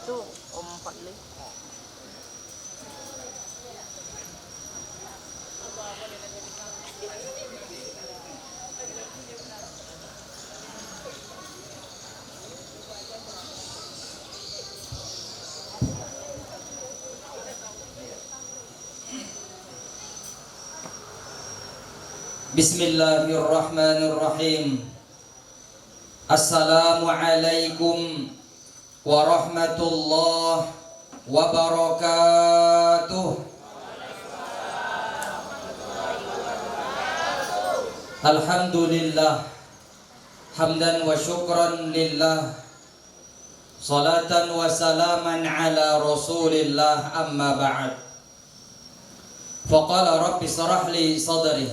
Itu Om Fadli. Bismillahirrahmanirrahim. Assalamualaikum warahmatullahi wabarakatuh. Alhamdulillah, hamdan wa syukran lillah, salatan wa salaman ala rasulillah, amma ba'd. Faqala rabbi shrah li sadri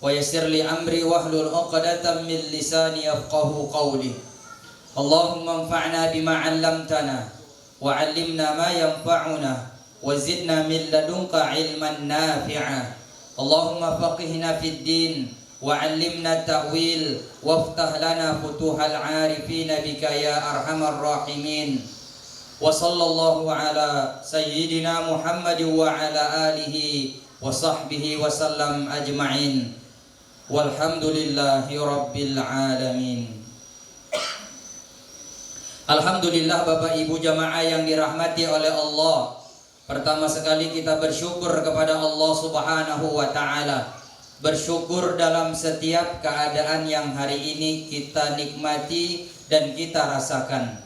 wa yassir li amri wahlul 'uqdatam min lisani yafqahu qawli. Allahumma anfa'na bima 'allamtana wa 'allimna ma yanfa'una wa zidna min ladunka 'ilman nafi'a. Allahumma faqihna fid din wa 'allimna ta'wil waftah lana futuhal 'arifin bika ya arhamar rahimin. Wa sallallahu ala sayyidina Muhammad wa ala alihi wa sahbihi wa sallam ajma'in. Walhamdulillahi rabbil alamin. Alhamdulillah Bapak Ibu jamaah yang dirahmati oleh Allah. Pertama sekali kita bersyukur kepada Allah Subhanahu wa ta'ala. Bersyukur dalam setiap keadaan yang hari ini kita nikmati dan kita rasakan.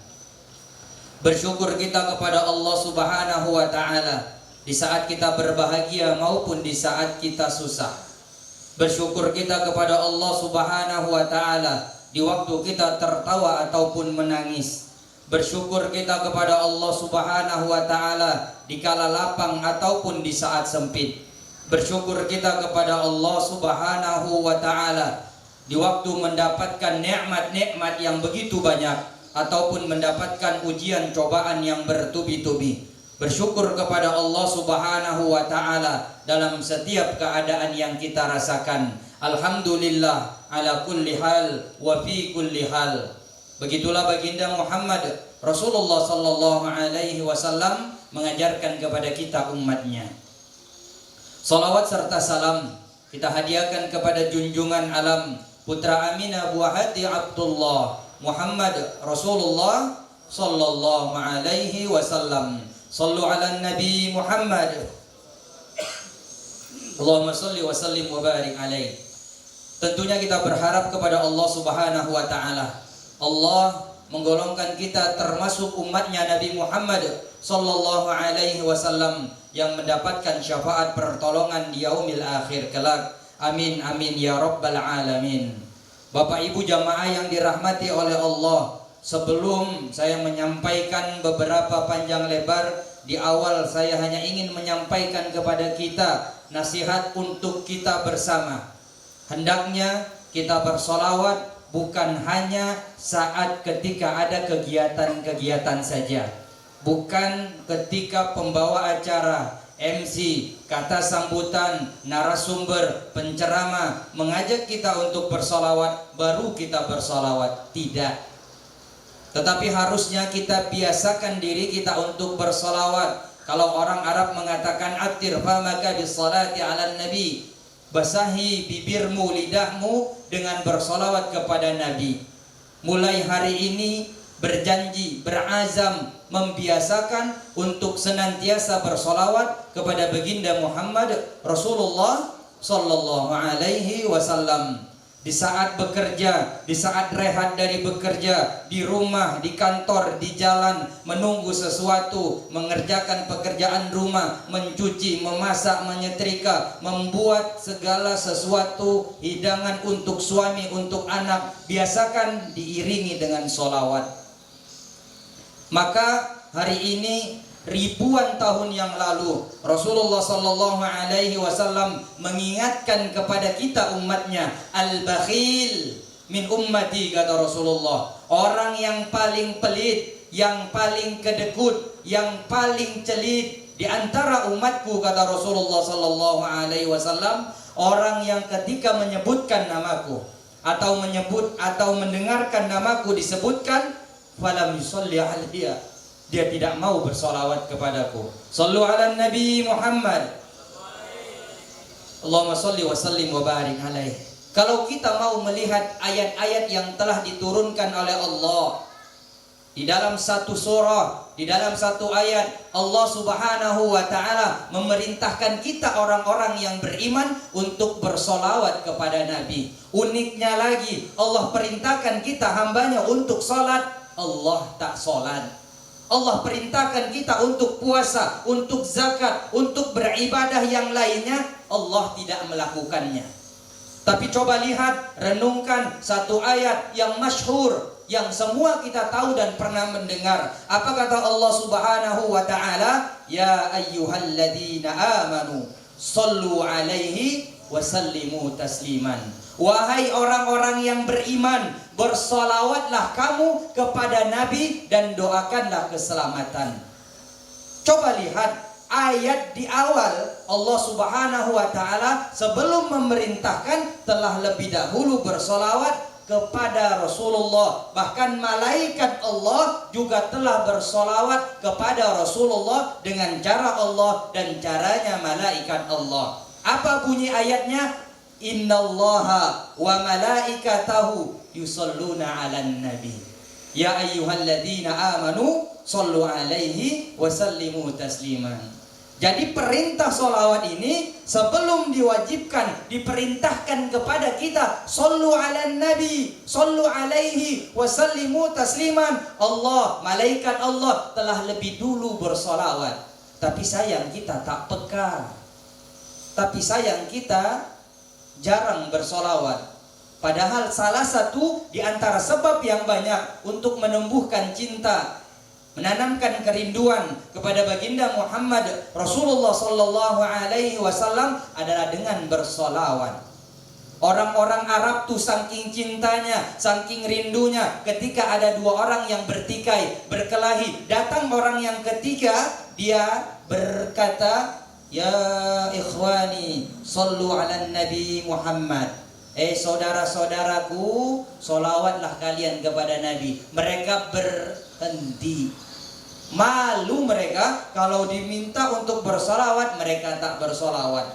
Bersyukur kita kepada Allah Subhanahu wa ta'ala di saat kita berbahagia maupun di saat kita susah. Bersyukur kita kepada Allah Subhanahu wa ta'ala di waktu kita tertawa ataupun menangis. Bersyukur kita kepada Allah Subhanahu wa ta'ala di kala lapang ataupun di saat sempit. Bersyukur kita kepada Allah Subhanahu wa ta'ala di waktu mendapatkan nikmat-nikmat yang begitu banyak ataupun mendapatkan ujian cobaan yang bertubi-tubi. Bersyukur kepada Allah Subhanahu wa ta'ala dalam setiap keadaan yang kita rasakan. Alhamdulillah ala kulli hal wa fi kulli hal. Begitulah baginda Muhammad Rasulullah sallallahu alaihi wasallam mengajarkan kepada kita umatnya. Salawat serta salam kita hadiahkan kepada junjungan alam putra Aminah buah hati Abdullah Muhammad Rasulullah sallallahu alaihi wasallam. Sallu ala Nabi Muhammad. Allahumma salli wa sallim wa barik alaih. Tentunya kita berharap kepada Allah Subhanahu wa ta'ala. Allah menggolongkan kita termasuk umatnya Nabi Muhammad sallallahu alaihi wasallam yang mendapatkan syafaat pertolongan di yaumil akhir kelak. Amin amin ya rabbal alamin. Bapak Ibu jamaah yang dirahmati oleh Allah, sebelum saya menyampaikan beberapa panjang lebar, di awal saya hanya ingin menyampaikan kepada kita nasihat untuk kita bersama. Hendaknya kita bersolawat bukan hanya saat ketika ada kegiatan-kegiatan saja. Bukan ketika pembawa acara, MC, kata sambutan, narasumber, penceramah mengajak kita untuk bersolawat baru kita bersolawat. Tidak. Tetapi harusnya kita biasakan diri kita untuk bersolawat. Kalau orang Arab mengatakan atir famaka bisolati ala nabi, basahi bibirmu, lidahmu dengan bersolawat kepada Nabi. Mulai hari ini berjanji, berazam, membiasakan untuk senantiasa bersolawat kepada baginda Muhammad Rasulullah sallallahu alaihi wasallam. Di saat bekerja, di saat rehat dari bekerja, di rumah, di kantor, di jalan, menunggu sesuatu, mengerjakan pekerjaan rumah, mencuci, memasak, menyetrika, membuat segala sesuatu hidangan untuk suami, untuk anak, biasakan diiringi dengan solawat. Maka hari ini ribuan tahun yang lalu Rasulullah sallallahu alaihi wasallam mengingatkan kepada kita umatnya, al-bakhil min ummati, kata Rasulullah, orang yang paling pelit, yang paling kedekut, yang paling celit di antara umatku, kata Rasulullah sallallahu alaihi wasallam, orang yang ketika menyebutkan namaku atau menyebut atau mendengarkan namaku disebutkan falam yusalli alaihi, dia tidak mau bersolawat kepadaku. Sallu ala Nabi Muhammad. Allahumma salli wa sallim wa barik alaih. Kalau kita mau melihat ayat-ayat yang telah diturunkan oleh Allah di dalam satu surah, di dalam satu ayat, Allah Subhanahu wa ta'ala memerintahkan kita orang-orang yang beriman untuk bersolawat kepada Nabi. Uniknya lagi, Allah perintahkan kita hambanya untuk sholat, Allah tak sholat. Allah perintahkan kita untuk puasa, untuk zakat, untuk beribadah yang lainnya, Allah tidak melakukannya. Tapi coba lihat, renungkan satu ayat yang masyhur, yang semua kita tahu dan pernah mendengar. Apa kata Allah Subhanahu wa ta'ala? Ya ayyuhalladzina amanu sallu alaihi wa sallimu tasliman. Wahai orang-orang yang beriman, bersolawatlah kamu kepada Nabi dan doakanlah keselamatan. Coba lihat ayat di awal, Allah Subhanahu wa ta'ala sebelum memerintahkan telah lebih dahulu bersolawat kepada Rasulullah. Bahkan malaikat Allah juga telah bersolawat kepada Rasulullah dengan cara Allah dan caranya malaikat Allah. Apa bunyi ayatnya? Innallaha wa malaikatahu yusalluna 'alan nabi. Ya ayyuhalladzina amanu sallu alaihi wa sallimu tasliman. Jadi perintah solawat ini sebelum diwajibkan, diperintahkan kepada kita, sallu ala nabi, sallu alaihi wa sallimu tasliman. Allah, malaikat Allah telah lebih dulu bersolawat. Tapi sayang kita tak peka. Tapi sayang kita jarang bersolawat. Padahal salah satu di antara sebab yang banyak untuk menumbuhkan cinta, menanamkan kerinduan kepada baginda Muhammad Rasulullah sallallahu alaihi wasallam adalah dengan bersolawat. Orang-orang Arab tuh saking cintanya, saking rindunya, ketika ada dua orang yang bertikai, berkelahi, datang orang yang ketiga, dia berkata, ya ikhwani, sallu ala Nabi Muhammad. Saudara-saudaraku, solawatlah kalian kepada Nabi. Mereka berhenti. Malu mereka kalau diminta untuk bersolawat, mereka tak bersolawat.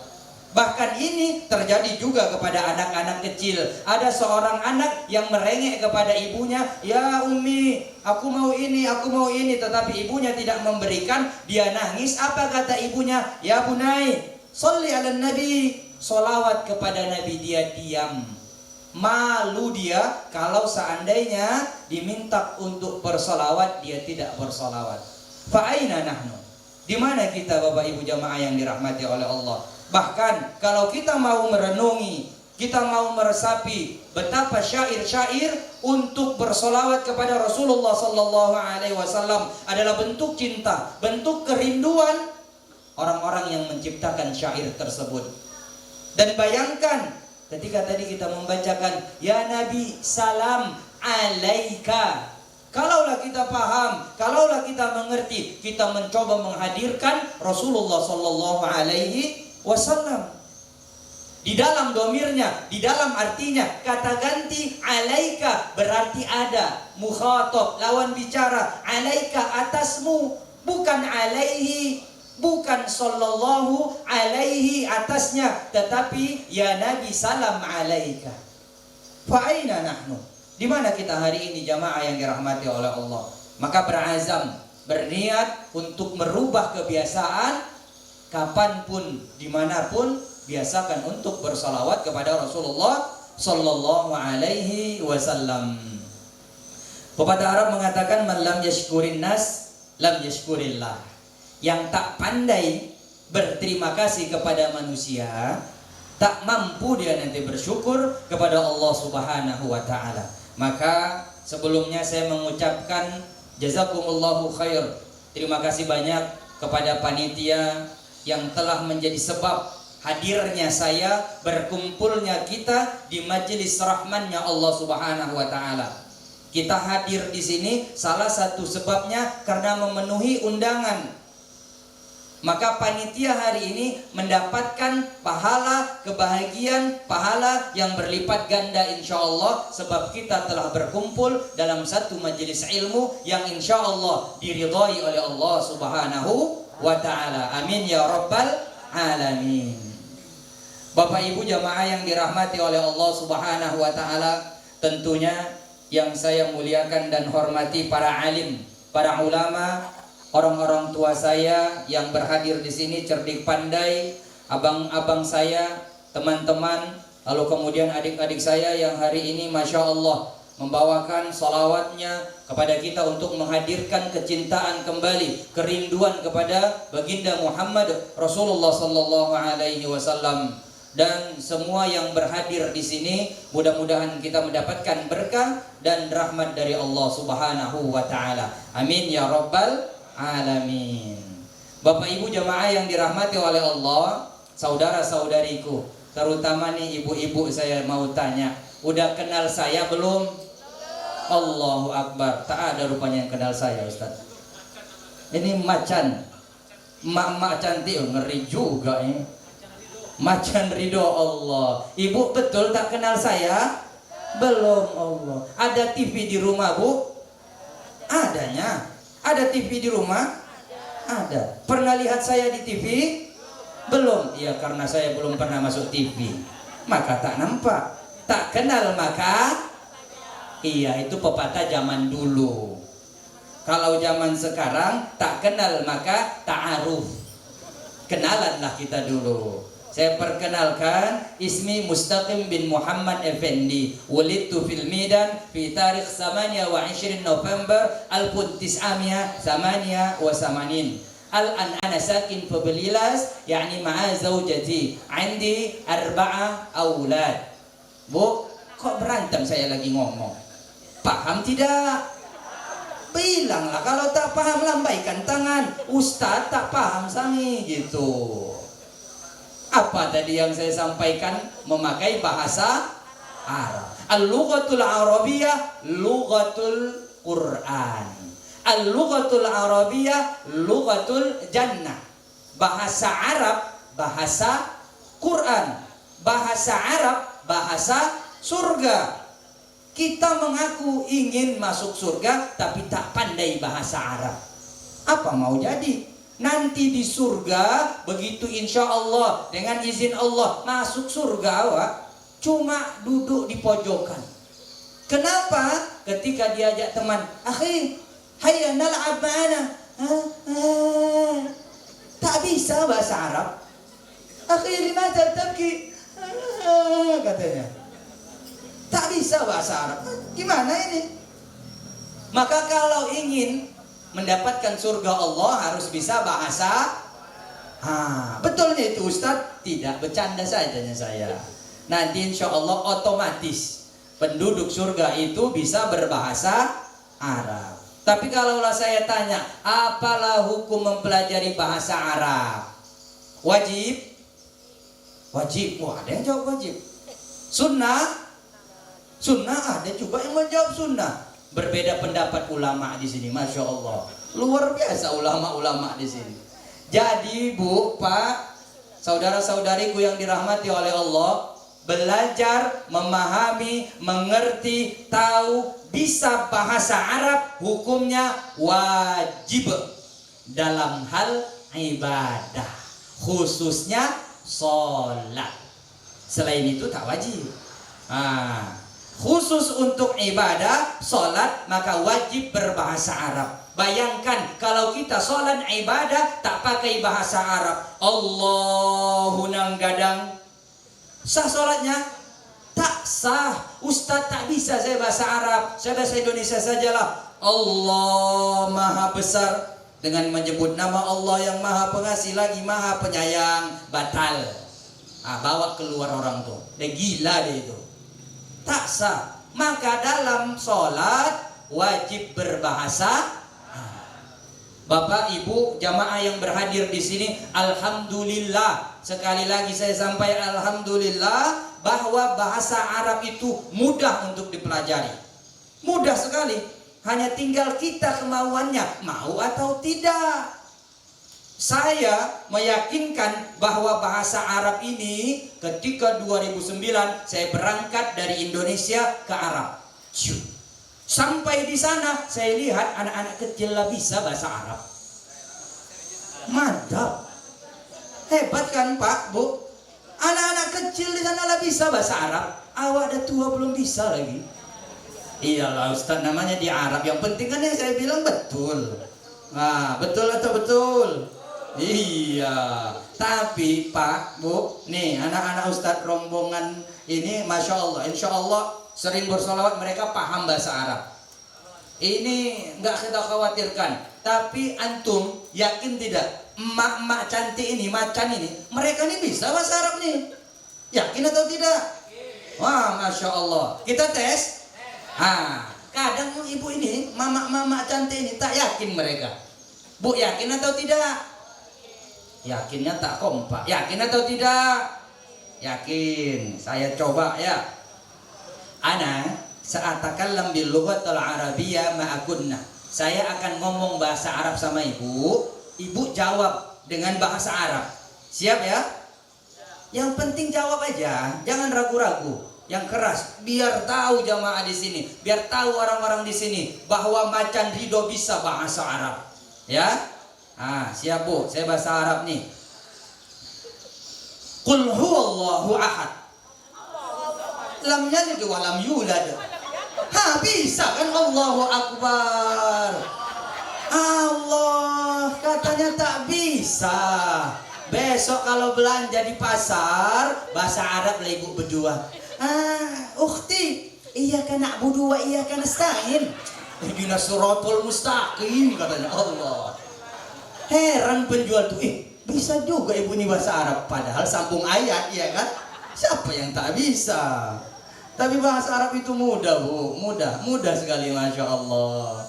Bahkan ini terjadi juga kepada anak-anak kecil. Ada seorang anak yang merengek kepada ibunya, ya ummi, aku mau ini, aku mau ini. Tetapi ibunya tidak memberikan, dia nangis. Apa kata ibunya? Ya bunai, sholli ala nabi, solawat kepada Nabi. Dia diam. Malu dia kalau seandainya diminta untuk bersolawat, dia tidak bersolawat. Fa'aina nahnu? Di mana kita Bapak Ibu jamaah yang dirahmati oleh Allah? Bahkan kalau kita mau merenungi, kita mau meresapi betapa syair-syair untuk bersolawat kepada Rasulullah sallallahu alaihi wasallam adalah bentuk cinta, bentuk kerinduan orang-orang yang menciptakan syair tersebut. Dan bayangkan ketika tadi kita membacakan ya Nabi salam alaika. Kalaulah kita paham, kalaulah kita mengerti, kita mencoba menghadirkan Rasulullah sallallahu alaihi wasallam. Di dalam domirnya, di dalam artinya, kata ganti alaika berarti ada, mukhatab, lawan bicara, alaika atasmu, bukan alaihi. Bukan sallallahu alaihi atasnya, tetapi ya Nabi salam alaika. Fa'aina nahnu? Di mana kita hari ini jamaah yang dirahmati oleh Allah? Maka berazam, berniat untuk merubah kebiasaan, kapanpun, dimanapun, biasakan untuk bersalawat kepada Rasulullah sallallahu alaihi wasallam. Pepatah Arab mengatakan man lam yashkurin nas lam yashkurillah. Yang tak pandai berterima kasih kepada manusia, tak mampu dia nanti bersyukur kepada Allah Subhanahu wa ta'ala. Maka sebelumnya saya mengucapkan jazakumullahu khair. Terima kasih banyak kepada panitia yang telah menjadi sebab hadirnya saya, berkumpulnya kita di majelis rahmannya Allah Subhanahu wa ta'ala. Kita hadir di sini salah satu sebabnya karena memenuhi undangan Maka panitia hari ini mendapatkan pahala, kebahagiaan, pahala yang berlipat ganda insya Allah. Sebab kita telah berkumpul dalam satu majelis ilmu yang insya Allah diridhai oleh Allah Subhanahu wa ta'ala. Amin ya rabbal alamin. Bapak ibu jamaah yang dirahmati oleh Allah Subhanahu wa ta'ala, tentunya yang saya muliakan dan hormati para alim, para ulama, orang-orang tua saya yang berhadir di sini, cerdik pandai, abang-abang saya, teman-teman, lalu kemudian adik-adik saya yang hari ini Masya Allah membawakan salawatnya kepada kita untuk menghadirkan kecintaan kembali, kerinduan kepada baginda Muhammad Rasulullah Sallallahu Alaihi Wasallam. Dan semua yang berhadir di sini, mudah-mudahan kita mendapatkan berkah dan rahmat dari Allah Subhanahu wa ta'ala. Amin ya rabbal alamin. Bapak ibu jamaah yang dirahmati oleh Allah, saudara-saudariku, terutama nih ibu-ibu, saya mau tanya, udah kenal saya belum? Allahu Akbar. Tak ada rupanya yang kenal saya, Ustaz. Ini macan, emak-emak cantik, ngeri juga ini. Macan ridho Allah. Ibu betul tak kenal saya? Belum. Allah. Ada TV di rumah bu? Adanya. Ada TV di rumah? Ada. Pernah lihat saya di TV? Belum. Ya karena saya belum pernah masuk TV, maka tak nampak. Tak kenal maka iya, itu pepatah zaman dulu. Kalau zaman sekarang tak kenal maka ta'aruf. Kenalanlah kita dulu. Saya perkenalkan, ismi Mustaqim bin Muhammad Effendi. Wulidtu fil Midan fi tarikh 28 November 1988. Al-an ana sakin fi Belilas, yani ma'a zaujati. Indi 4 aulad. Bu, kok berantem saya lagi ngomong? Paham tidak? Bilanglah, kalau tak paham lambaikan tangan. Ustaz tak paham sami gitu. Apa tadi yang saya sampaikan? Memakai bahasa Arab. Al-lughatul Arabiyyah lughatul Quran. Al-lughatul Arabiyyah lughatul Jannah. Bahasa Arab bahasa Quran. Bahasa Arab bahasa surga. Kita mengaku ingin masuk surga tapi tak pandai bahasa Arab. Apa mau jadi? Nanti di surga begitu insya Allah dengan izin Allah masuk surga, Wak, cuma duduk di pojokan. Kenapa? Ketika diajak teman, akhi, hayya nal'ab ma'ana, tak bisa bahasa Arab. Akhi, limadha tabki, katanya. Tak bisa bahasa Arab. Gimana ini? Maka kalau ingin mendapatkan surga Allah harus bisa bahasa. Betulnya itu Ustaz? Tidak, bercanda sajanya saya. Nanti insya Allah otomatis penduduk surga itu bisa berbahasa Arab. Tapi kalaulah saya tanya, apalah hukum mempelajari bahasa Arab? Wajib? Wajib. Wah, ada yang jawab wajib. Sunnah? Sunnah, ada juga yang menjawab sunnah. Berbeda pendapat ulama di sini, masya Allah, luar biasa ulama-ulama di sini. Jadi bu, pak, saudara-saudariku yang dirahmati oleh Allah, belajar, memahami, mengerti, tahu, bisa bahasa Arab, hukumnya wajib dalam hal ibadah, khususnya sholat. Selain itu tak wajib. Khusus untuk ibadah, sholat, maka wajib berbahasa Arab. Bayangkan kalau kita sholat ibadah tak pakai bahasa Arab, Allahu nanggadang, sah sholatnya? Tak sah. Ustaz tak bisa saya bahasa Arab, saya bahasa Indonesia sajalah. Allah maha besar, dengan menyebut nama Allah yang maha pengasih lagi maha penyayang, batal. Bawa keluar orang tuh, dia gila dia itu. Tak sah. Maka dalam sholat wajib berbahasa. Bapak ibu jamaah yang berhadir di sini, alhamdulillah, sekali lagi saya sampaikan alhamdulillah bahwa bahasa Arab itu mudah untuk dipelajari. Mudah sekali. Hanya tinggal kita kemauannya, mau atau tidak. Saya meyakinkan bahwa bahasa Arab ini ketika 2009 saya berangkat dari Indonesia ke Arab. Sampai di sana saya lihat anak-anak kecil lah bisa bahasa Arab. Mantap. Hebat kan Pak, Bu? Anak-anak kecil di sana lah bisa bahasa Arab. Awak dah tua belum bisa lagi. Iyalah Ustaz, namanya di Arab. Yang penting kan yang saya bilang betul. Nah, betul atau betul? Iya. Tapi Pak, Bu, nih anak-anak Ustaz rombongan ini Masya Allah, Insya Allah sering bersolawat, mereka paham bahasa Arab. Ini nggak kita khawatirkan. Tapi antum yakin tidak? Emak-emak cantik ini, macan ini, mereka ini bisa bahasa Arab nih. Yakin atau tidak? Wah, Masya Allah. Kita tes. Kadang ibu ini, mama-mama cantik ini tak yakin mereka. Bu, yakin atau tidak? Yakinnya tak kompak. Yakin atau tidak? Yakin. Saya coba ya. Ana sa'atakallam bil lughatil arabiyyah ma'akunna. Saya akan ngomong bahasa Arab sama ibu. Ibu jawab dengan bahasa Arab. Siap ya? Yang penting jawab aja, jangan ragu-ragu. Yang keras, biar tahu jamaah di sini, biar tahu orang-orang di sini bahwa Macan Ridho bisa bahasa Arab. Ya? Siap Bu, saya bahasa Arab nih. Qul huwallahu ahad. Lam yalid wa lam yulad. Bisa kan? Allahu Akbar. Allah katanya tak bisa. Besok kalau belanja di pasar bahasa Arab lah ibu berdua. Ukhti, iyyaka na'budu wa iyyaka nasta'in. Ihdinas siratal mustaqim katanya Allah. Heran penjual tuh, bisa juga ibu ini bahasa Arab padahal sambung ayat ya kan? Siapa yang tak bisa? Tapi bahasa Arab itu mudah Bu, mudah sekali Masya Allah.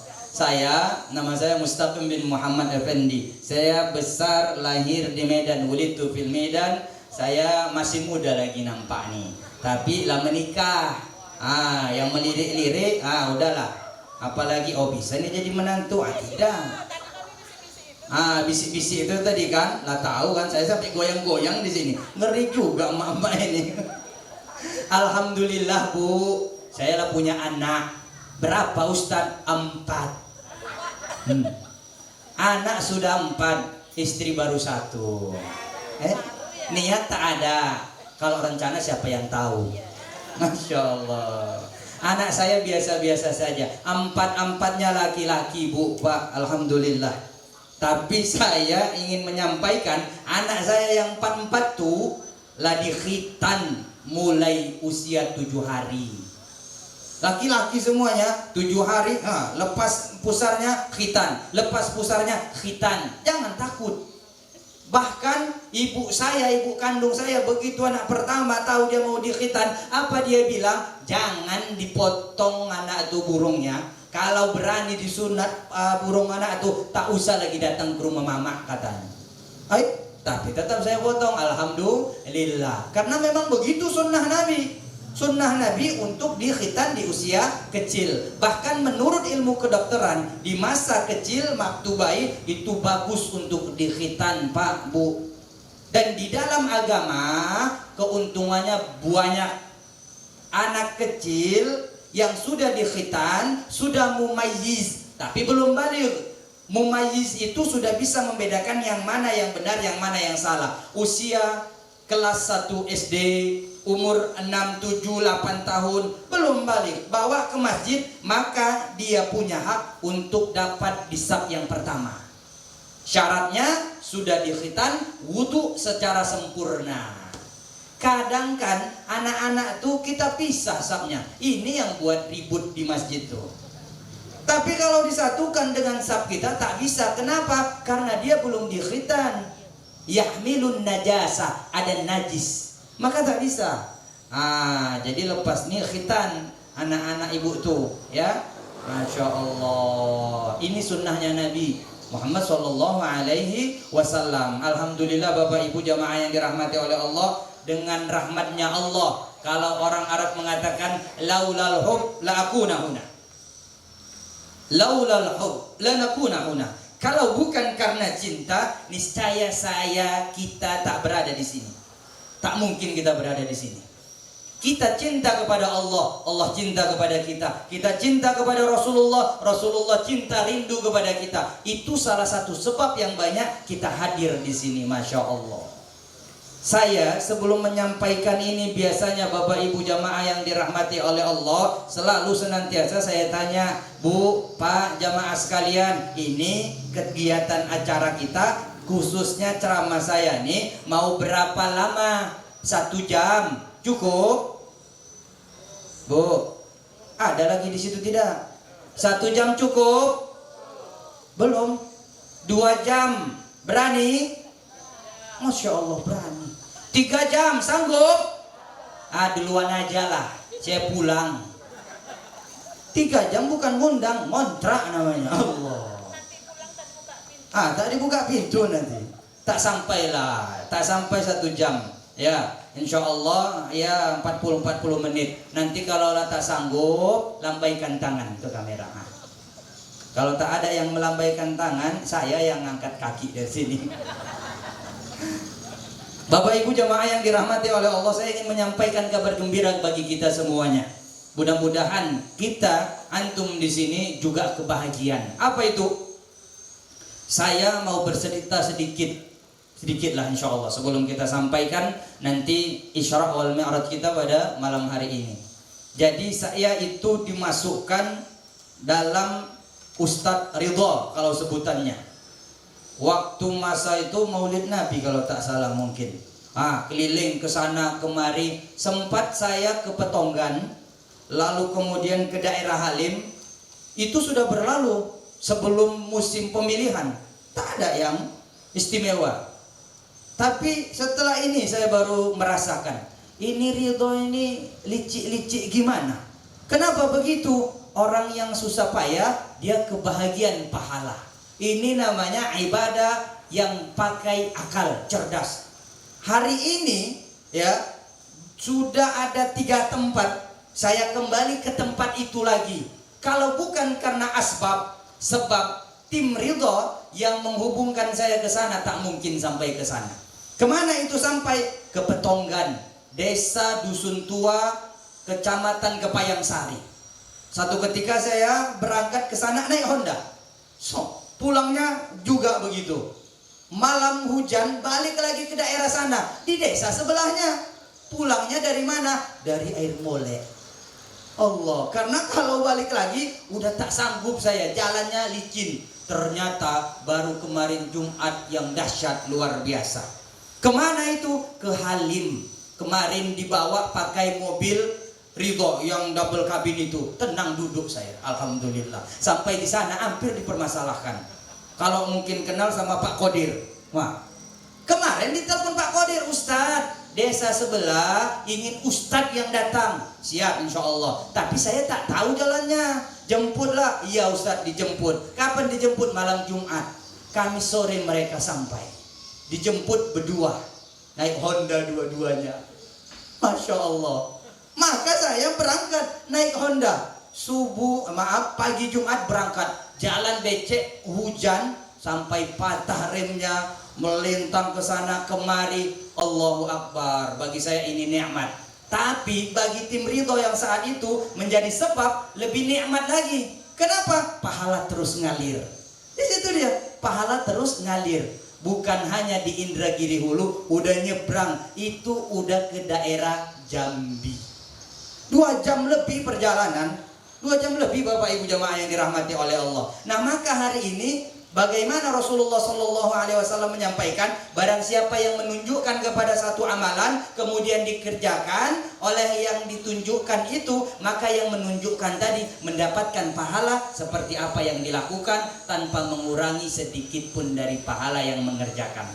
Nama saya Mustaqim bin Muhammad Effendi. Saya besar lahir di Medan, wulidtu fil Medan. Saya masih muda lagi nampak nih. Tapi lah menikah. Yang melirik-lirik, udahlah. Apalagi bisa nih jadi menantu, tidak. Bisik-bisik itu tadi kan, lah tahu kan saya sampai goyang-goyang di sini. Ngeri juga emak-emak ini. Alhamdulillah Bu, saya lah punya anak. Berapa Ustaz? 4. Anak sudah 4, istri baru 1. Niat tak ada, kalau rencana siapa yang tahu. Masya Allah. Anak saya biasa-biasa saja. 4-4-nya laki-laki Bu, Pak. Alhamdulillah. Tapi saya ingin menyampaikan, anak saya yang 4-4 tuh lah dikhitan mulai usia 7 hari. Laki-laki semuanya 7 hari, lepas pusarnya khitan, lepas pusarnya khitan. Jangan takut. Bahkan ibu kandung saya begitu anak pertama tahu dia mau dikhitan, apa dia bilang? Jangan dipotong anak itu burungnya. Kalau berani disunat burung anak itu, tak usah lagi datang ke rumah mama katanya. Tapi tetap saya potong, alhamdulillah. Karena memang begitu sunnah Nabi. Sunnah Nabi untuk dikhitan di usia kecil. Bahkan menurut ilmu kedokteran, di masa kecil maktubai itu bagus untuk dikhitan Pak Bu. Dan di dalam agama keuntungannya banyak. Anak kecil yang sudah dikhitan sudah mumayyiz, tapi belum baligh. Mumayyiz itu sudah bisa membedakan yang mana yang benar, yang mana yang salah. Usia kelas 1 SD, umur 6, 7, 8 tahun, belum balik, bawa ke masjid, maka dia punya hak untuk dapat di saf yang pertama. Syaratnya sudah dikhitan, wudu secara sempurna. Kadang kan anak-anak tuh kita pisah safnya. Ini yang buat ribut di masjid tuh. Tapi kalau disatukan dengan saf kita tak bisa. Kenapa? Karena dia belum dikhitan. Yahmilun najasa, ada najis, maka tak bisa. Jadi lepas nih khitan anak-anak ibu tuh ya. Masya Allah. Ini sunnahnya Nabi Muhammad Sallallahu Alaihi Wasallam. Alhamdulillah Bapak Ibu jamaah yang dirahmati oleh Allah. Dengan rahmatnya Allah, kalau orang Arab mengatakan laulal hub la akuna huna, laulal hub la nakuna huna. Kalau bukan karena cinta, niscaya kita tak berada di sini. Tak mungkin kita berada di sini. Kita cinta kepada Allah, Allah cinta kepada kita. Kita cinta kepada Rasulullah, Rasulullah cinta rindu kepada kita. Itu salah satu sebab yang banyak kita hadir di sini, Masya Allah. Saya sebelum menyampaikan ini, biasanya Bapak Ibu jamaah yang dirahmati oleh Allah, selalu senantiasa saya tanya, Bu, Pak, jamaah sekalian, ini kegiatan acara kita, khususnya ceramah saya nih, mau berapa lama? 1 jam cukup? Bu, ada lagi di situ tidak? 1 jam cukup? Belum. 2 jam berani? Masya Allah berani. 3 jam sanggup? Duluan aja lah, saya pulang. 3 jam bukan ngundang, ngontrak namanya. Allah. Tak dibuka pintu nanti. Tak sampai 1 jam. Ya, insya Allah ya 40 menit. Nanti kalau tak sanggup, lambaikan tangan ke kamera. Kalau tak ada yang melambaikan tangan, saya yang ngangkat kaki dari sini. Bapak Ibu jamaah yang dirahmati oleh Allah, saya ingin menyampaikan kabar gembira bagi kita semuanya. Mudah-mudahan kita, antum di sini juga kebahagiaan. Apa itu? Saya mau bercerita sedikit lah insya Allah sebelum kita sampaikan nanti Isra wal Mi'raj kita pada malam hari ini. Jadi saya itu dimasukkan dalam Ustadz Ridha kalau sebutannya. Waktu masa itu Maulid Nabi kalau tak salah mungkin. Keliling ke sana kemari, sempat saya ke Petonggan, lalu kemudian ke daerah Halim. Itu sudah berlalu sebelum musim pemilihan. Tak ada yang istimewa. Tapi setelah ini saya baru merasakan, ini Ridho ini licik-licik gimana? Kenapa begitu? Orang yang susah payah, dia kebahagiaan pahala. Ini namanya ibadah yang pakai akal, cerdas. Hari ini ya sudah ada 3 tempat. Saya kembali ke tempat itu lagi. Kalau bukan karena sebab tim Ridho yang menghubungkan saya ke sana, tak mungkin sampai ke sana. Kemana itu sampai? Ke Petonggan, Desa Dusun Tua, Kecamatan Kepayang Sari. Satu ketika saya berangkat ke sana naik Honda. Pulangnya juga begitu. Malam hujan, balik lagi ke daerah sana, di desa sebelahnya. Pulangnya dari mana? Dari Air Molek. Allah, karena kalau balik lagi udah tak sanggup saya, jalannya licin. Ternyata baru kemarin Jumat yang dahsyat luar biasa. Kemana itu? Ke Halim. Kemarin dibawa pakai mobil Ridho yang double kabin itu. Tenang duduk saya, alhamdulillah. Sampai di sana hampir dipermasalahkan. Kalau mungkin kenal sama Pak Kodir. Kemarin ditelepon Pak Kodir, Ustadz, desa sebelah ingin Ustadz yang datang. Siap insya Allah. Tapi saya tak tahu jalannya. Jemputlah. Iya Ustadz, dijemput. Kapan dijemput? Malam Jumat. Kamis sore mereka sampai. Dijemput berdua, naik Honda dua-duanya. Masya Allah. Maka saya berangkat naik Honda. Pagi Jumat berangkat. Jalan becek, hujan, sampai patah remnya, melintang ke sana kemari. Allahu Akbar. Bagi saya ini nikmat. Tapi bagi tim Ridho yang saat itu menjadi sebab lebih nikmat lagi. Kenapa? Pahala terus ngalir. Di situ dia, pahala terus ngalir. Bukan hanya di Indragiri Hulu, udah nyebrang, itu udah ke daerah Jambi. 2 jam lebih perjalanan, 2 jam lebih Bapak Ibu jamaah yang dirahmati oleh Allah. Nah maka hari ini bagaimana Rasulullah SAW menyampaikan, barang siapa yang menunjukkan kepada satu amalan kemudian dikerjakan oleh yang ditunjukkan itu, maka yang menunjukkan tadi mendapatkan pahala seperti apa yang dilakukan tanpa mengurangi sedikit pun dari pahala yang mengerjakan.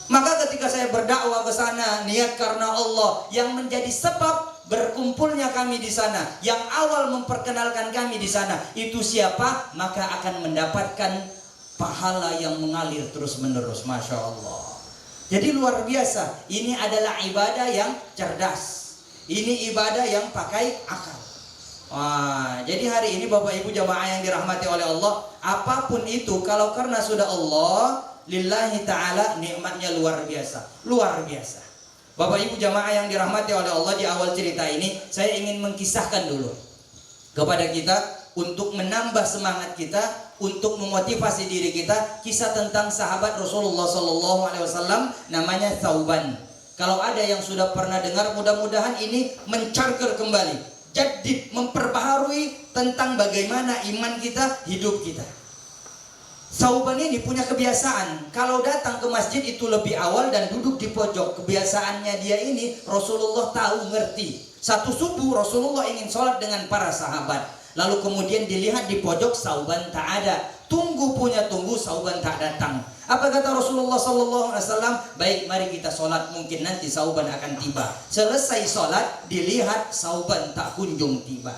Maka ketika saya berdakwah ke sana niat karena Allah, yang menjadi sebab berkumpulnya kami di sana, yang awal memperkenalkan kami di sana, itu siapa? Maka akan mendapatkan pahala yang mengalir terus menerus. Masya Allah. Jadi luar biasa. Ini adalah ibadah yang cerdas. Ini ibadah yang pakai akal. Jadi hari ini Bapak Ibu jamaah yang dirahmati oleh Allah, apapun itu kalau karena sudah Allah, lillahi ta'ala, nikmatnya luar biasa. Luar biasa. Bapak Ibu jamaah yang dirahmati oleh Allah, di awal cerita ini saya ingin mengkisahkan dulu kepada kita untuk menambah semangat kita, untuk memotivasi diri kita, kisah tentang sahabat Rasulullah SAW namanya Thauban. Kalau ada yang sudah pernah dengar, mudah-mudahan ini mencarker kembali, jadi memperbaharui tentang bagaimana iman kita, hidup kita. Thauban ini punya kebiasaan, kalau datang ke masjid itu lebih awal dan duduk di pojok. Kebiasaannya dia ini, Rasulullah tahu, ngerti. Satu subuh Rasulullah ingin sholat dengan para sahabat, lalu kemudian dilihat di pojok, Thauban tak ada. Tunggu Thauban tak datang. Apa kata Rasulullah SAW? Baik, mari kita sholat, mungkin nanti Thauban akan tiba. Selesai sholat, dilihat Thauban tak kunjung tiba.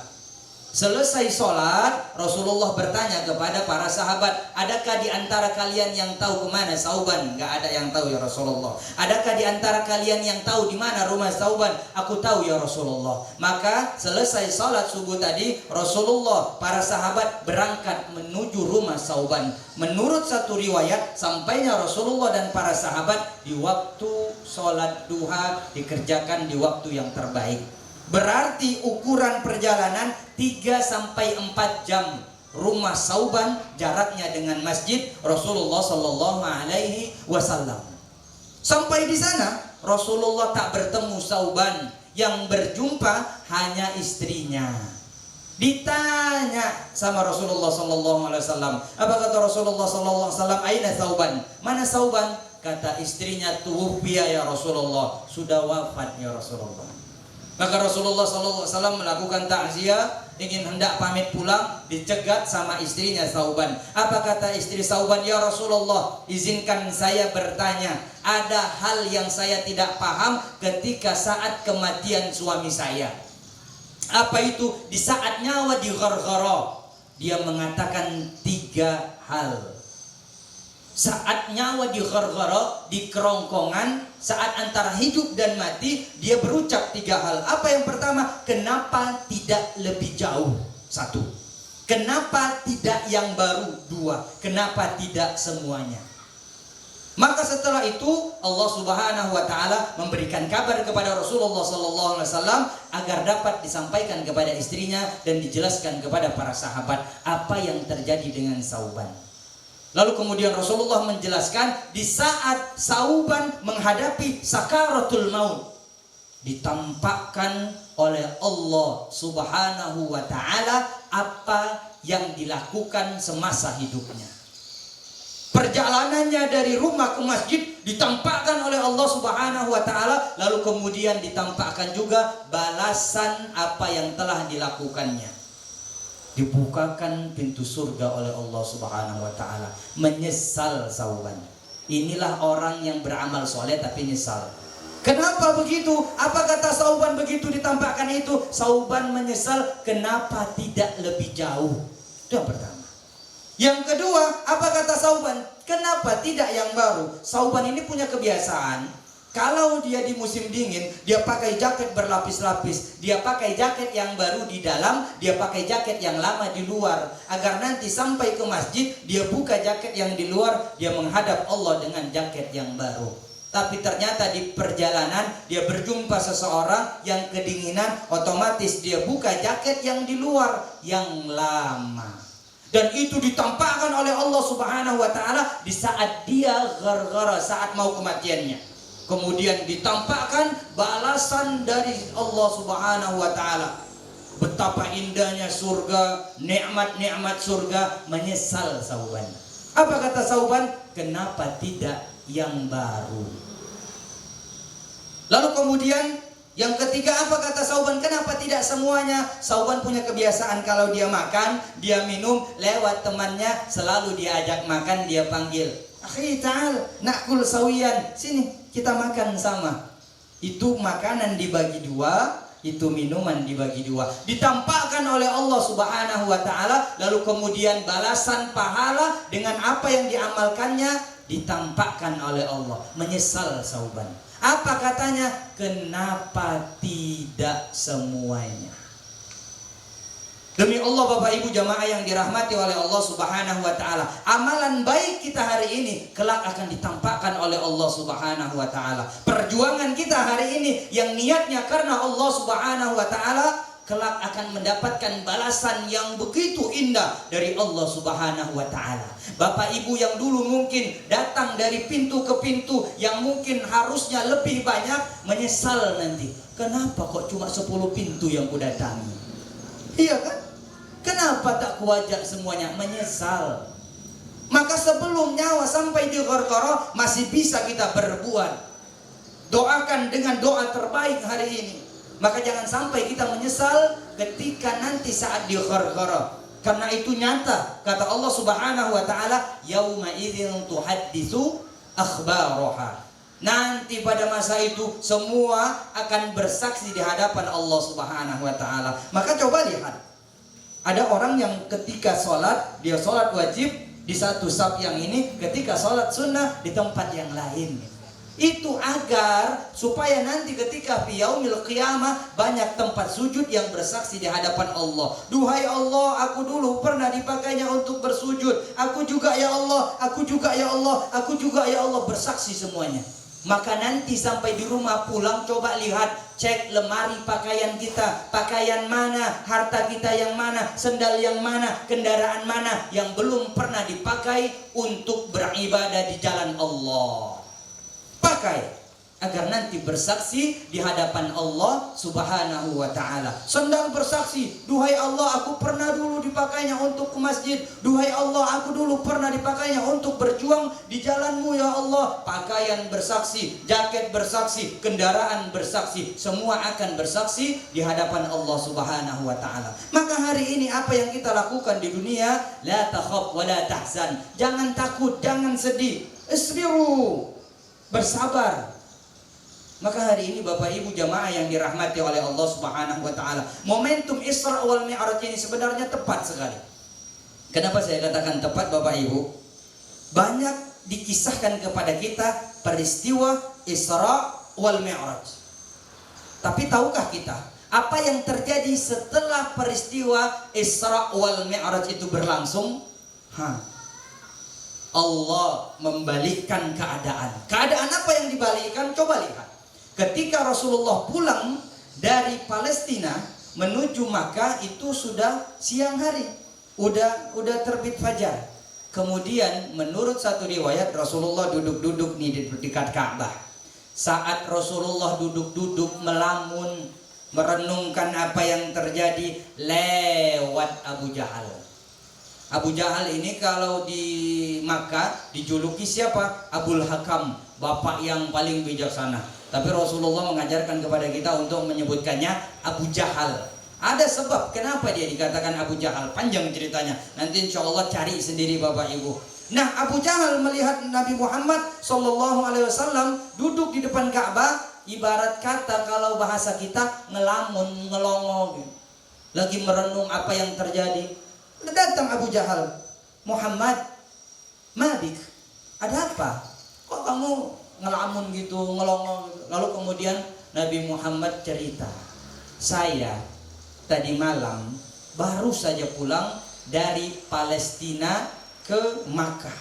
Selesai sholat, Rasulullah bertanya kepada para sahabat, adakah di antara kalian yang tahu kemana Thauban? Gak ada yang tahu ya Rasulullah. Adakah di antara kalian yang tahu di mana rumah Thauban? Aku tahu ya Rasulullah. Maka selesai sholat subuh tadi, Rasulullah, para sahabat berangkat menuju rumah Thauban. Menurut satu riwayat, sampainya Rasulullah dan para sahabat di waktu sholat duha, dikerjakan di waktu yang terbaik. Berarti ukuran perjalanan 3-4 jam. Rumah Thauban jaraknya dengan masjid Rasulullah SAW. Sampai di sana Rasulullah tak bertemu Thauban, yang berjumpa hanya istrinya. Ditanya sama Rasulullah SAW, apa kata Rasulullah SAW? Aina Thauban? Mana Thauban? Kata istrinya, tuwfiya ya Rasulullah, sudah wafat ya Rasulullah. Maka Rasulullah SAW melakukan takziah, ingin hendak pamit pulang, dicegat sama istrinya Thauban. Apa kata istri Thauban? Ya Rasulullah, izinkan saya bertanya. Ada hal yang saya tidak paham ketika saat kematian suami saya. Apa itu? Di saat nyawa di gharghara, dia mengatakan 3 hal. Saat nyawa di gharghara, di kerongkongan, saat antara hidup dan mati, dia berucap 3 hal. Apa yang pertama? Kenapa tidak lebih jauh? 1. Kenapa tidak yang baru? 2. Kenapa tidak semuanya? Maka setelah itu Allah Subhanahu wa taala memberikan kabar kepada Rasulullah SAW agar dapat disampaikan kepada istrinya dan dijelaskan kepada para sahabat apa yang terjadi dengan Thauban. Lalu kemudian Rasulullah menjelaskan di saat Thauban menghadapi sakaratul maut, ditampakkan oleh Allah Subhanahu wa taala apa yang dilakukan semasa hidupnya. Perjalanannya dari rumah ke masjid ditampakkan oleh Allah Subhanahu wa taala, lalu kemudian ditampakkan juga balasan apa yang telah dilakukannya. Dibukakan pintu surga oleh Allah Subhanahu wa taala. Menyesal Thauban. Inilah orang yang beramal soleh tapi nyesal. Kenapa begitu? Apa kata Thauban begitu ditampakkan itu? Thauban menyesal, kenapa tidak lebih jauh? Itu yang pertama. Yang kedua, apa kata Thauban? Kenapa tidak yang baru? Thauban ini punya kebiasaan, kalau dia di musim dingin, dia pakai jaket berlapis-lapis. Dia pakai jaket yang baru di dalam, dia pakai jaket yang lama di luar. Agar nanti sampai ke masjid, dia buka jaket yang di luar, dia menghadap Allah dengan jaket yang baru. Tapi ternyata di perjalanan, dia berjumpa seseorang yang kedinginan, otomatis dia buka jaket yang di luar, yang lama. Dan itu ditampakkan oleh Allah Subhanahu wa taala di saat dia gharghara, saat mau kematiannya. Kemudian ditampakkan balasan dari Allah Subhanahu wa taala. Betapa indahnya surga, nikmat-nikmat surga. Menyesal Thauban. Apa kata Thauban? Kenapa tidak yang baru? Lalu kemudian yang ketiga, apa kata Thauban? Kenapa tidak semuanya? Thauban punya kebiasaan kalau dia makan, dia minum, lewat temannya selalu diajak makan, dia panggil, akhi ta'al nakul sawiyan, sini kita makan sama. Itu makanan dibagi 2, itu minuman dibagi 2. Ditampakkan oleh Allah Subhanahu wa taala, lalu kemudian balasan pahala dengan apa yang diamalkannya ditampakkan oleh Allah. Menyesal Thauban. Apa katanya? Kenapa tidak semuanya? Demi Allah Bapak Ibu jamaah yang dirahmati oleh Allah Subhanahu wa taala, amalan baik kita hari ini kelak akan ditampakkan oleh Allah Subhanahu wa taala. Perjuangan kita hari ini yang niatnya karena Allah Subhanahu wa taala kelak akan mendapatkan balasan yang begitu indah dari Allah Subhanahu wa taala. Bapak Ibu yang dulu mungkin datang dari pintu ke pintu yang mungkin harusnya lebih banyak, menyesal nanti. Kenapa kok cuma 10 pintu yang ku datangi? Iya kan? Kenapa tak kuajak semuanya? Menyesal. Maka sebelum nyawa sampai di gharghara masih bisa kita berbuat. Doakan dengan doa terbaik hari ini. Maka jangan sampai kita menyesal ketika nanti saat di gharghara. Karena itu nyata, kata Allah Subhanahu wa taala, yauma idzin tuhadditsu akhbaraha. Nanti pada masa itu semua akan bersaksi di hadapan Allah Subhanahu wa taala. Maka coba lihat. Ada orang yang ketika sholat, dia sholat wajib di satu saf yang ini, ketika sholat sunnah di tempat yang lain. Itu agar supaya nanti ketika fi yaumil qiyamah banyak tempat sujud yang bersaksi di hadapan Allah. Duhai Allah, aku dulu pernah dipakainya untuk bersujud. Aku juga ya Allah, aku juga ya Allah, aku juga ya Allah, bersaksi semuanya. Maka nanti sampai di rumah pulang coba lihat, cek lemari pakaian kita, pakaian mana, harta kita yang mana, sendal yang mana, kendaraan mana yang belum pernah dipakai untuk beribadah di jalan Allah. Pakai agar nanti bersaksi di hadapan Allah Subhanahu wa taala. Sendal bersaksi, duhai Allah, aku pernah dulu dipakainya untuk ke masjid. Duhai Allah, aku dulu pernah dipakainya untuk berjuang di jalanmu ya Allah. Pakaian bersaksi, jaket bersaksi, kendaraan bersaksi, semua akan bersaksi di hadapan Allah Subhanahu wa taala. Maka hari ini apa yang kita lakukan di dunia, la takhaf wa la tahzan. Jangan takut, jangan sedih. Isbiru, bersabar. Maka hari ini Bapak Ibu jamaah yang dirahmati oleh Allah Subhanahu wa taala, momentum Isra wal Mi'raj ini sebenarnya tepat sekali. Kenapa saya katakan tepat Bapak Ibu? Banyak dikisahkan kepada kita peristiwa Isra wal Mi'raj. Tapi tahukah kita apa yang terjadi setelah peristiwa Isra wal Mi'raj itu berlangsung? Allah membalikkan keadaan. Keadaan apa yang dibalikkan? Coba lihat. Ketika Rasulullah pulang dari Palestina menuju Makkah itu sudah siang hari, udah terbit fajar. Kemudian menurut satu riwayat Rasulullah duduk-duduk nih di dekat Ka'bah. Saat Rasulullah duduk-duduk melamun, merenungkan apa yang terjadi, lewat Abu Jahal. Abu Jahal ini kalau di Makkah dijuluki siapa? Abul Hakam, bapak yang paling bijaksana. Tapi Rasulullah mengajarkan kepada kita untuk menyebutkannya Abu Jahal. Ada sebab kenapa dia dikatakan Abu Jahal. Panjang ceritanya. Nanti insya Allah cari sendiri Bapak Ibu. Nah, Abu Jahal melihat Nabi Muhammad SAW duduk di depan Ka'bah. Ibarat kata kalau bahasa kita ngelamun, ngelongo gitu. Lagi merenung apa yang terjadi. Datang Abu Jahal. Muhammad, mabik, ada apa? Kok kamu ngelamun gitu, ngelongo gitu. Lalu kemudian Nabi Muhammad cerita, saya tadi malam baru saja pulang dari Palestina ke Makkah.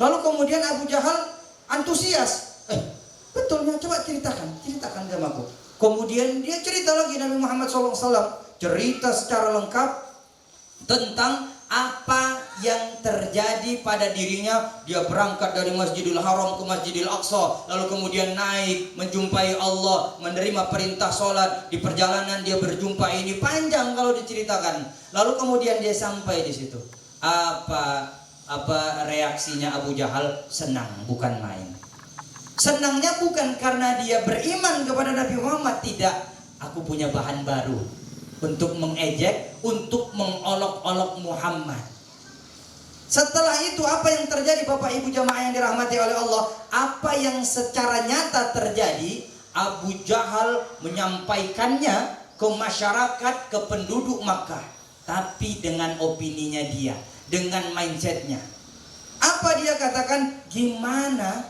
Lalu kemudian Abu Jahal antusias, betulnya coba ceritakan sama aku. Kemudian dia cerita lagi, Nabi Muhammad SAW cerita secara lengkap tentang apa yang terjadi pada dirinya. Dia berangkat dari Masjidil Haram ke Masjidil Aqsa, lalu kemudian naik menjumpai Allah, menerima perintah sholat. Di perjalanan dia berjumpa ini, panjang kalau diceritakan. Lalu kemudian dia sampai di situ. Apa reaksinya Abu Jahal? Senang, bukan main. Senangnya bukan karena dia beriman kepada Nabi Muhammad, tidak. Aku punya bahan baru untuk mengejek, untuk mengolok-olok Muhammad. Setelah itu apa yang terjadi Bapak Ibu jamaah yang dirahmati oleh Allah? Apa yang secara nyata terjadi? Abu Jahal menyampaikannya ke masyarakat, ke penduduk Makkah, tapi dengan opininya dia, dengan mindsetnya. Apa dia katakan? Gimana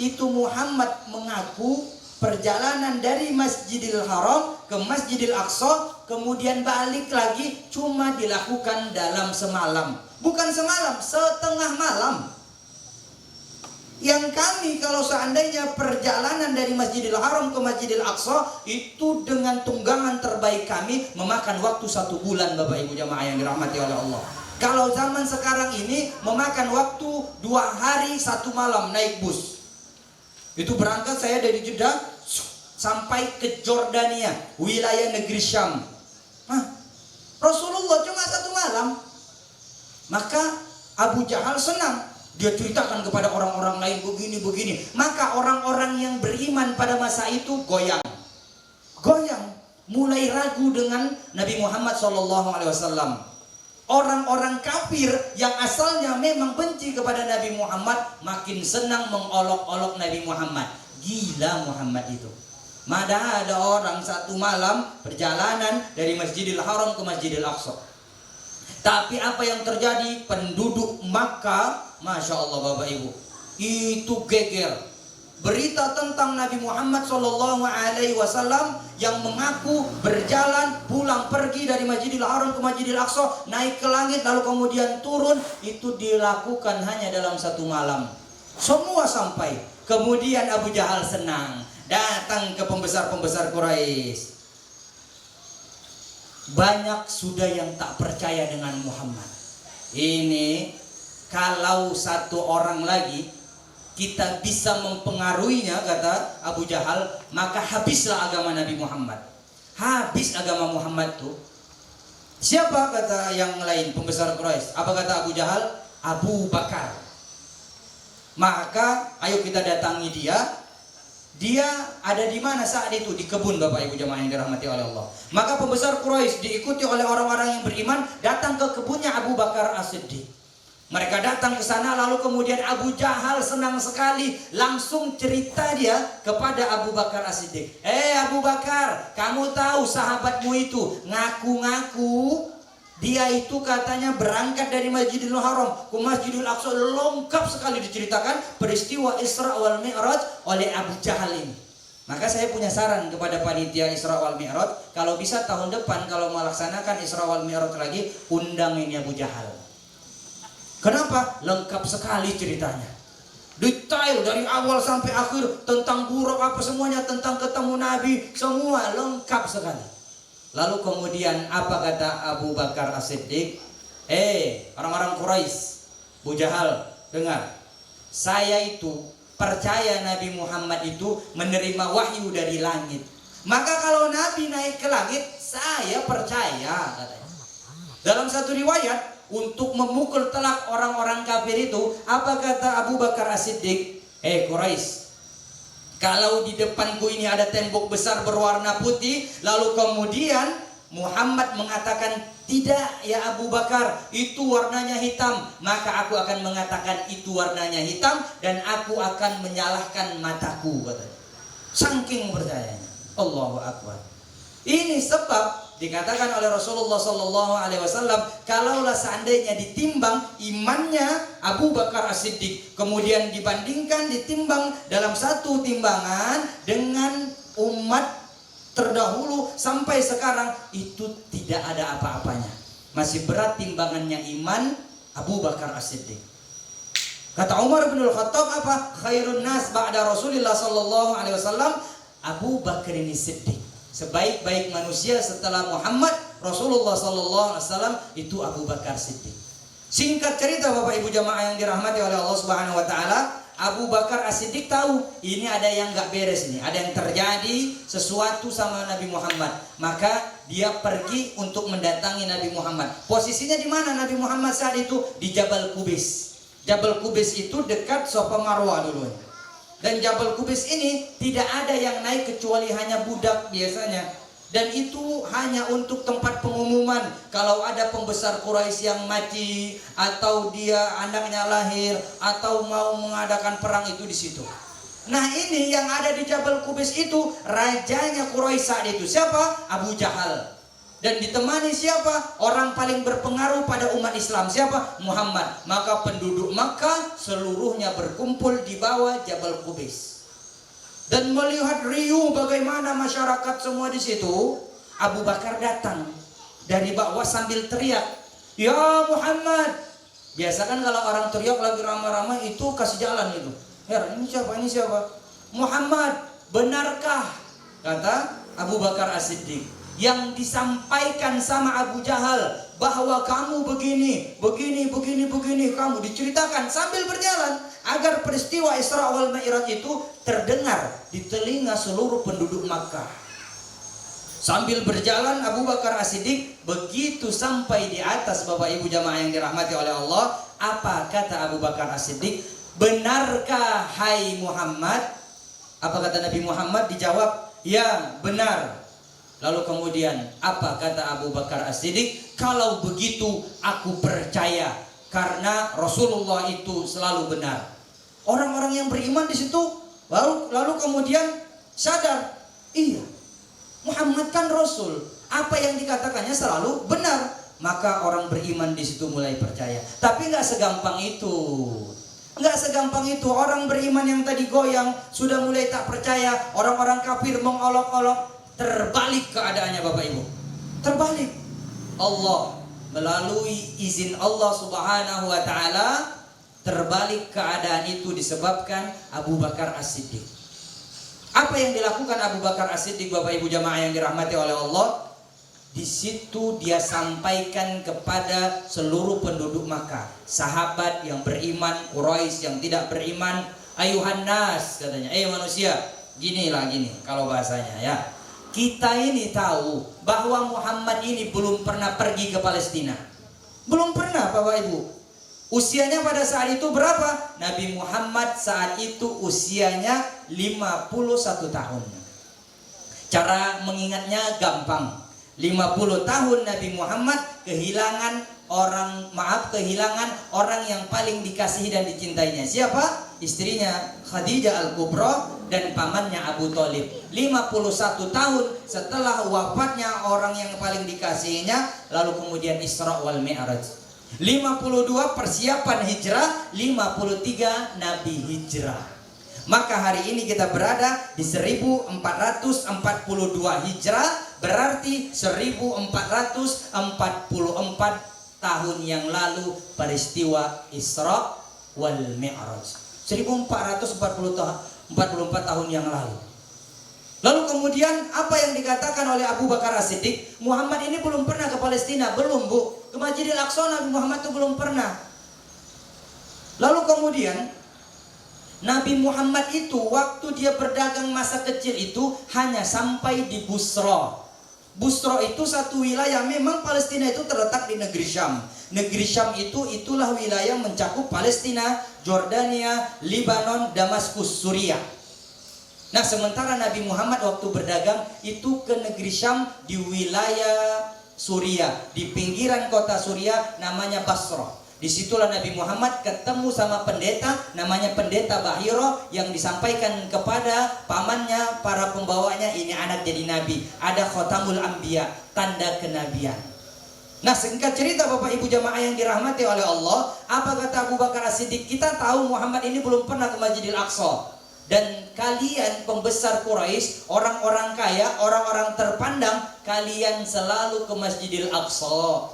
itu Muhammad mengaku perjalanan dari Masjidil Haram ke Masjidil Aqsa, kemudian balik lagi cuma dilakukan dalam semalam. Bukan semalam, setengah malam. Yang kami kalau seandainya perjalanan dari Masjidil Haram ke Masjidil Aqsa itu dengan tunggangan terbaik kami memakan waktu 1 bulan, Bapak Ibu jamaah yang dirahmati oleh Allah. Kalau zaman sekarang ini memakan waktu 2 hari 1 malam naik bus. Itu berangkat saya dari Jeddah sampai ke Jordania, wilayah negeri Syam. Rasulullah cuma 1 malam. Maka Abu Jahal senang. Dia ceritakan kepada orang-orang lain begini. Maka orang-orang yang beriman pada masa itu goyang, mulai ragu dengan Nabi Muhammad SAW. Orang-orang kafir yang asalnya memang benci kepada Nabi Muhammad makin senang mengolok-olok Nabi Muhammad. Gila Muhammad itu. Mada ada orang 1 malam perjalanan dari Masjidil Haram ke Masjidil Aqsa. Tapi apa yang terjadi? Penduduk Makkah, Masya Allah Bapak Ibu, itu geger. Berita tentang Nabi Muhammad SAW yang mengaku berjalan pulang pergi dari Masjidil Haram ke Masjidil Aqsa, naik ke langit lalu kemudian turun, itu dilakukan hanya dalam 1 malam. Semua sampai. Kemudian Abu Jahal senang, datang ke pembesar-pembesar Quraisy. Banyak sudah yang tak percaya dengan Muhammad. Ini kalau 1 orang lagi kita bisa mempengaruhinya, kata Abu Jahal, maka habislah agama Nabi Muhammad. Habis agama Muhammad tuh. Siapa kata yang lain pembesar Quraisy? Apa kata Abu Jahal? Abu Bakar. Maka ayo kita datangi dia. Dia ada di mana saat itu? Di kebun, Bapak Ibu jamaah yang dirahmati oleh Allah. Maka pembesar Quraisy diikuti oleh orang-orang yang beriman datang ke kebunnya Abu Bakar As-Siddiq. Mereka datang ke sana lalu kemudian Abu Jahal senang sekali, langsung cerita dia kepada Abu Bakar As-Siddiq. Abu Bakar, kamu tahu sahabatmu itu ngaku-ngaku dia itu katanya berangkat dari Masjidil Haram ke Masjidil Aqsa. Lengkap sekali diceritakan peristiwa Isra wal Mi'raj oleh Abu Jahal ini. Maka saya punya saran kepada panitia Isra wal Mi'raj, kalau bisa tahun depan kalau melaksanakan Isra wal Mi'raj lagi, undang ini Abu Jahal. Kenapa? Lengkap sekali ceritanya. Detail dari awal sampai akhir tentang buruk apa semuanya, tentang ketemu Nabi, semua lengkap sekali. Lalu kemudian apa kata Abu Bakar As-Siddiq? Orang-orang Quraisy, Abu Jahal, dengar. Saya itu percaya Nabi Muhammad itu menerima wahyu dari langit. Maka kalau Nabi naik ke langit, saya percaya, katanya. Dalam satu riwayat, untuk memukul telak orang-orang kafir itu, apa kata Abu Bakar As-Siddiq? Quraisy, kalau di depanku ini ada tembok besar berwarna putih, lalu kemudian Muhammad mengatakan, tidak ya Abu Bakar, itu warnanya hitam, maka aku akan mengatakan itu warnanya hitam dan aku akan menyalahkan mataku, katanya. Saking percayanya. Allahu Akbar. Ini sebab dikatakan oleh Rasulullah SAW, kalaulah seandainya ditimbang imannya Abu Bakar As-Siddiq, kemudian dibandingkan ditimbang dalam satu timbangan dengan umat terdahulu sampai sekarang, itu tidak ada apa-apanya. Masih berat timbangannya iman Abu Bakar As-Siddiq. Kata Umar bin Al-Khattab apa? Khairun nas ba'da Rasulullah SAW Abu Bakar ini Siddiq. Sebaik-baik manusia setelah Muhammad Rasulullah SAW itu Abu Bakar Siddiq. Singkat cerita Bapak Ibu jamaah yang dirahmati oleh Allah Subhanahu Wa Taala, Abu Bakar As-Siddiq tahu ini ada yang nggak beres nih, ada yang terjadi sesuatu sama Nabi Muhammad. Maka dia pergi untuk mendatangi Nabi Muhammad. Posisinya di mana Nabi Muhammad saat itu? Di Jabal Qubis. Jabal Qubis itu dekat Safa Marwah dulu. Dan Jabal Qubis ini tidak ada yang naik kecuali hanya budak biasanya. Dan itu hanya untuk tempat pengumuman kalau ada pembesar Quraisy yang mati atau dia anaknya lahir atau mau mengadakan perang, itu di situ. Nah, ini yang ada di Jabal Qubis itu rajanya Quraisy saat itu. Siapa? Abu Jahal. Dan ditemani siapa? Orang paling berpengaruh pada umat Islam. Siapa? Muhammad. Maka penduduk Makkah seluruhnya berkumpul di bawah Jabal Qubis. dan melihat riuh bagaimana masyarakat semua di situ, Abu Bakar datang dari bawah sambil teriak, "Ya Muhammad." Biasa kan kalau orang teriak lagi ramai-ramai itu kasih jalan itu. "Her, ini siapa? Ini siapa?" "Muhammad, benarkah," kata Abu Bakar As-Siddiq, "yang disampaikan sama Abu Jahal bahwa kamu begini, kamu diceritakan sambil berjalan agar peristiwa Isra wal Mi'raj itu terdengar di telinga seluruh penduduk Makkah." Sambil berjalan Abu Bakar As-Siddiq begitu sampai di atas, Bapak Ibu jamaah yang dirahmati oleh Allah, apa kata Abu Bakar As-Siddiq? "Benarkah hai Muhammad?" Apa kata Nabi Muhammad? Dijawab, "Ya, benar." Lalu kemudian apa kata Abu Bakar As-Siddiq? "Kalau begitu aku percaya karena Rasulullah itu selalu benar." Orang-orang yang beriman di situ lalu kemudian sadar, iya, Muhammad kan Rasul, apa yang dikatakannya selalu benar. Maka orang beriman di situ mulai percaya. Tapi nggak segampang itu. Nggak segampang itu. Orang beriman yang tadi goyang sudah mulai tak percaya. Orang-orang kafir mengolok-olok. Terbalik keadaannya Bapak Ibu. Terbalik. Allah melalui izin Allah Subhanahu wa taala, terbalik keadaan itu disebabkan Abu Bakar As-Siddiq. Apa yang dilakukan Abu Bakar As-Siddiq, Bapak Ibu jamaah yang dirahmati oleh Allah? Di situ dia sampaikan kepada seluruh penduduk Makkah, sahabat yang beriman, Quraisy yang tidak beriman, "Ayuhan nas," katanya, manusia, gini kalau bahasanya ya. Kita ini tahu bahwa Muhammad ini belum pernah pergi ke Palestina. Belum pernah, Bapak Ibu. Usianya pada saat itu berapa? Nabi Muhammad saat itu usianya 51 tahun. Cara mengingatnya gampang. 50 tahun Nabi Muhammad kehilangan orang yang paling dikasihi dan dicintainya. Siapa? Istrinya Khadijah Al-Kubra dan pamannya Abu Thalib. 51 tahun setelah wafatnya orang yang paling dikasihinya, lalu kemudian Isra wal Mi'raj. 52 persiapan hijrah, 53 Nabi hijrah. Maka hari ini kita berada di 1442 hijrah, berarti 1444 tahun yang lalu peristiwa Isra wal Mi'raj. 1444 tahun yang lalu. Lalu kemudian apa yang dikatakan oleh Abu Bakar As-Siddiq? Muhammad ini belum pernah ke Palestina, belum Bu. Ke Masjidil Aqsa Nabi Muhammad itu belum pernah. Lalu kemudian Nabi Muhammad itu waktu dia berdagang masa kecil itu hanya sampai di Busra. Busra itu satu wilayah, memang Palestina itu terletak di negeri Syam. Negeri Syam itulah wilayah mencakup Palestina, Jordania, Libanon, Damaskus, Suriah. Nah, sementara Nabi Muhammad waktu berdagang itu ke negeri Syam di wilayah Suriah, di pinggiran kota Suriah namanya Basrah. Disitulah Nabi Muhammad ketemu sama pendeta namanya pendeta Bahiro yang disampaikan kepada pamannya, para pembawanya, ini anak jadi nabi. Ada khotamul anbiya, tanda kenabian. Nah, singkat cerita Bapak Ibu jamaah yang dirahmati oleh Allah, apa kata Abu Bakar As-Siddiq? Kita tahu Muhammad ini belum pernah ke Masjidil Aqsa. Dan kalian pembesar Quraisy, orang-orang kaya, orang-orang terpandang, kalian selalu ke Masjidil Aqsa.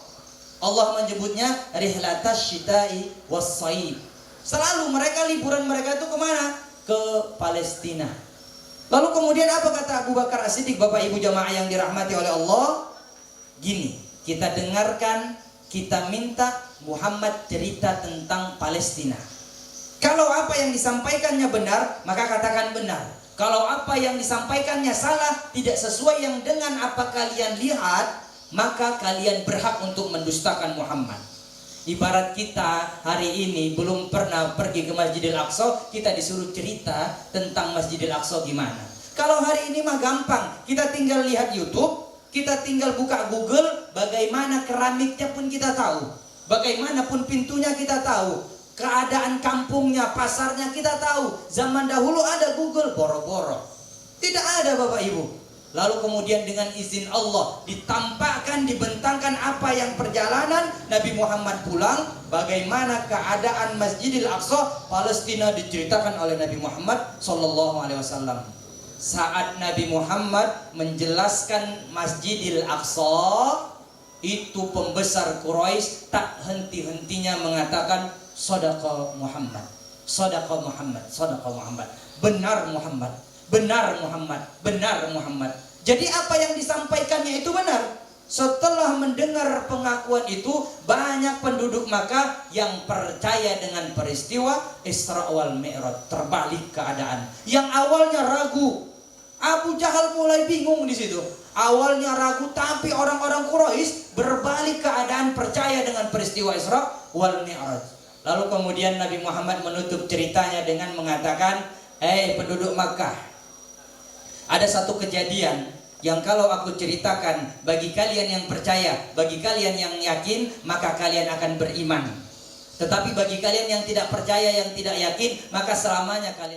Allah menyebutnya rihlatas syita'i was-saif. Selalu mereka, liburan mereka itu kemana? Ke Palestina. Lalu kemudian apa kata Abu Bakar As-Siddiq, Bapak Ibu jamaah yang dirahmati oleh Allah? Gini, kita dengarkan, kita minta Muhammad cerita tentang Palestina. Kalau apa yang disampaikannya benar, maka katakan benar. Kalau apa yang disampaikannya salah, tidak sesuai yang dengan apa kalian lihat, maka kalian berhak untuk mendustakan Muhammad. Ibarat kita hari ini belum pernah pergi ke Masjidil Aqsa, kita disuruh cerita tentang Masjidil Aqsa gimana. Kalau hari ini mah gampang, kita tinggal lihat YouTube, kita tinggal buka Google, bagaimana keramiknya pun kita tahu, bagaimanapun pintunya kita tahu. Keadaan kampungnya, pasarnya kita tahu. Zaman dahulu ada Google, boro-boro. Tidak ada Bapak Ibu. Lalu kemudian dengan izin Allah ditampakkan, dibentangkan apa yang perjalanan Nabi Muhammad pulang. Bagaimana keadaan Masjidil Aqsa Palestina diceritakan oleh Nabi Muhammad SAW. saat Nabi Muhammad menjelaskan Masjidil Aqsa, itu pembesar Quraisy tak henti-hentinya mengatakan Shadaqa Muhammad, Shadaqa Muhammad, Shadaqa Muhammad. Benar Muhammad, benar Muhammad, benar Muhammad. Jadi apa yang disampaikannya itu benar. Setelah mendengar pengakuan itu, banyak penduduk Makkah yang percaya dengan peristiwa Isra wal Mi'raj. Terbalik keadaan. Yang awalnya ragu, Abu Jahal mulai bingung di situ. Awalnya ragu, tapi orang-orang Quraisy berbalik keadaan, percaya dengan peristiwa Isra wal Mi'raj. Lalu kemudian Nabi Muhammad menutup ceritanya dengan mengatakan, "Hei penduduk Makkah, ada satu kejadian yang kalau aku ceritakan, bagi kalian yang percaya, bagi kalian yang yakin, maka kalian akan beriman. Tetapi bagi kalian yang tidak percaya, yang tidak yakin, maka selamanya kalian..."